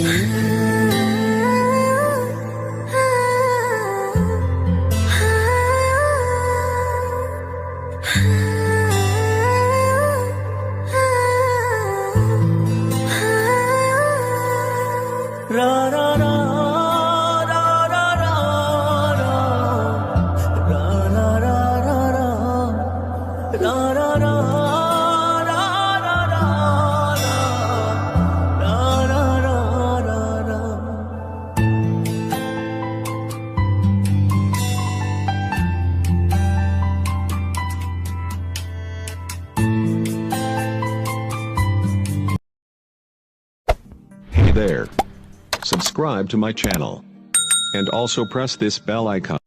Hey there. Subscribe to my channel. And also press this bell icon.